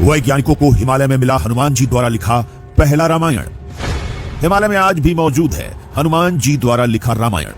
वैज्ञानिकों को हिमालय में मिला हनुमान जी द्वारा लिखा पहला रामायण। हिमालय में आज भी मौजूद है हनुमान जी द्वारा लिखा रामायण,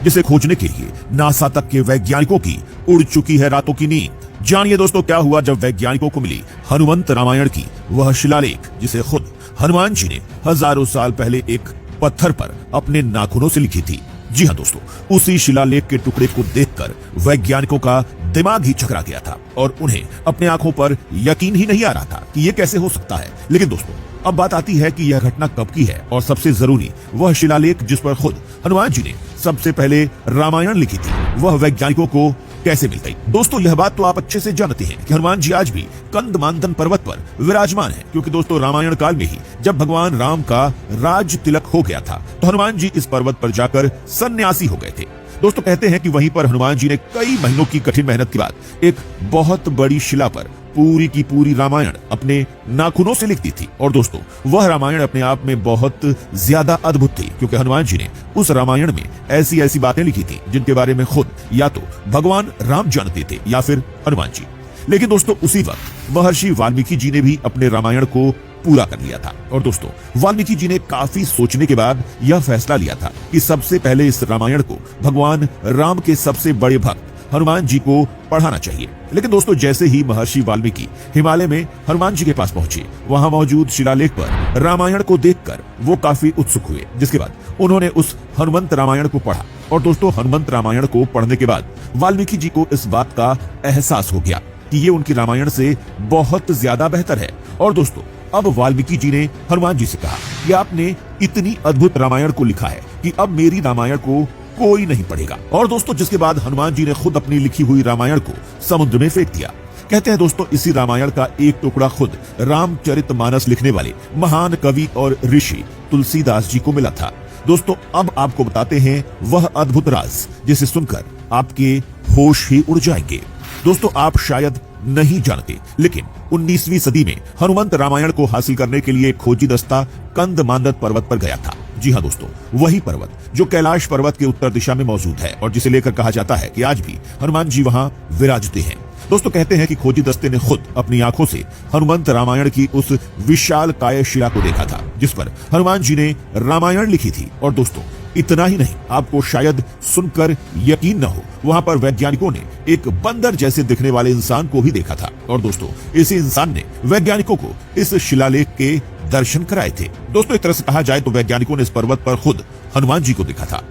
जिसे खोजने के लिए नासा तक के वैज्ञानिकों की उड़ चुकी है रातों की नींद। जानिए दोस्तों क्या हुआ जब वैज्ञानिकों को मिली हनुमंत रामायण की वह शिलालेख, जिसे खुद हनुमान जी ने हजारों साल पहले एक पत्थर पर अपने नाखूनों से लिखी थी। जी हाँ दोस्तों, उसी शिलालेख के टुकड़े को देखकर वैज्ञानिकों का दिमाग ही चकरा गया था और उन्हें अपने आंखों पर यकीन ही नहीं आ रहा था कि यह कैसे हो सकता है। लेकिन दोस्तों अब बात आती है कि यह घटना कब की है और सबसे जरूरी वह शिलालेख जिस पर खुद हनुमान जी ने सबसे पहले रामायण लिखी थी, वह वैज्ञानिकों को कैसे मिल गई। दोस्तों यह बात तो आप अच्छे से जानते हैं कि हनुमान जी आज भी कंदमांदन पर्वत पर विराजमान है, क्योंकि दोस्तों रामायण काल में ही जब भगवान राम का राज तिलक हो गया था तो हनुमान जी इस पर्वत पर जाकर सन्यासी हो गए थे। दोस्तों कहते हैं कि वहीं पर हनुमान जी ने कई महीनों की कठिन मेहनत के बाद एक बहुत बड़ी शिला पर पूरी की पूरी रामायण अपने नाखूनों से लिख दी थी। और दोस्तों वह रामायण अपने आप में बहुत ज्यादा अद्भुत थी, क्योंकि हनुमान जी ने उस रामायण में ऐसी ऐसी बातें लिखी थी जिनके बारे में खुद या तो भगवान राम जानते थे या फिर हनुमान जी। लेकिन दोस्तों उसी वक्त महर्षि वाल्मीकि जी ने भी अपने रामायण को पूरा कर लिया था। और दोस्तों वाल्मीकि जी ने काफी सोचने के बाद यह फैसला लिया था कि सबसे पहले इस रामायण को भगवान राम के सबसे बड़े भक्त हनुमान जी को पढ़ाना चाहिए। लेकिन दोस्तों जैसे ही महर्षि वाल्मीकि हिमालय में हनुमान जी के पास पहुंचे, वहां मौजूद शिलालेख पर रामायण को देखकर वो काफी उत्सुक हुए, जिसके बाद उन्होंने उस हनुमंत रामायण को पढ़ा। और दोस्तों हनुमंत रामायण को पढ़ने के बाद वाल्मीकि जी को इस बात का एहसास हो गया कि ये उनकी रामायण से बहुत ज्यादा बेहतर है। और दोस्तों अब वाल्मीकि जी ने हनुमान जी से कहा कि आपने इतनी अद्भुत रामायण को लिखा है कि अब मेरी रामायण को कोई नहीं पढ़ेगा। और दोस्तों जिसके बाद हनुमान जी ने खुद अपनी लिखी हुई रामायण को समुद्र में फेंक दिया। कहते हैं दोस्तों इसी रामायण का एक टुकड़ा खुद रामचरितमानस लिखने वाले महान कवि और ऋषि तुलसीदास जी को मिला था। दोस्तों अब आपको बताते हैं वह अद्भुत राज जिसे सुनकर आपके होश ही उड़ जाएंगे। दोस्तों आप शायद नहीं जानते, लेकिन 19वीं सदी में हनुमंत रामायण को हासिल करने के लिए खोजी दस्ता कंदमांदन पर्वत पर गया था। जी हाँ दोस्तों, वही पर्वत जो कैलाश पर्वत के उत्तर दिशा में मौजूद है और जिसे लेकर कहा जाता है कि आज भी हनुमान जी वहां विराजते हैं। दोस्तों कहते हैं कि खोजी दस्ते ने खुद अपनी आंखों से हनुमंत रामायण की उस विशाल काय शिला को देखा था जिस पर हनुमान जी ने रामायण लिखी थी। और दोस्तों इतना ही नहीं, आपको शायद सुनकर यकीन न हो, वहां पर वैज्ञानिकों ने एक बंदर जैसे दिखने वाले इंसान को भी देखा था। और दोस्तों इसी इंसान ने वैज्ञानिकों को इस शिलालेख के दर्शन कराए थे। दोस्तों एक तरह से कहा जाए तो वैज्ञानिकों ने इस पर्वत पर खुद हनुमान जी को देखा था।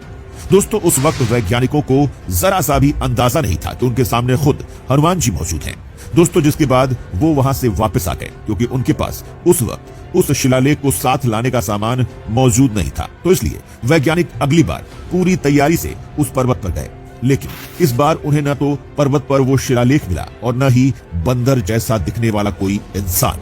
दोस्तों उस वक्त वैज्ञानिकों को जरा सा भी अंदाजा नहीं था कि उनके सामने खुद हनुमान जी मौजूद हैं। दोस्तों जिसके बाद वो वहां से वापस आ गए, क्योंकि उनके पास उस वक्त उस शिलालेख को साथ लाने का सामान मौजूद नहीं था। तो इसलिए वैज्ञानिक अगली बार पूरी तैयारी से उस पर्वत पर गए, लेकिन इस बार उन्हें न तो पर्वत पर वो शिलालेख मिला और न ही बंदर जैसा दिखने वाला कोई इंसान।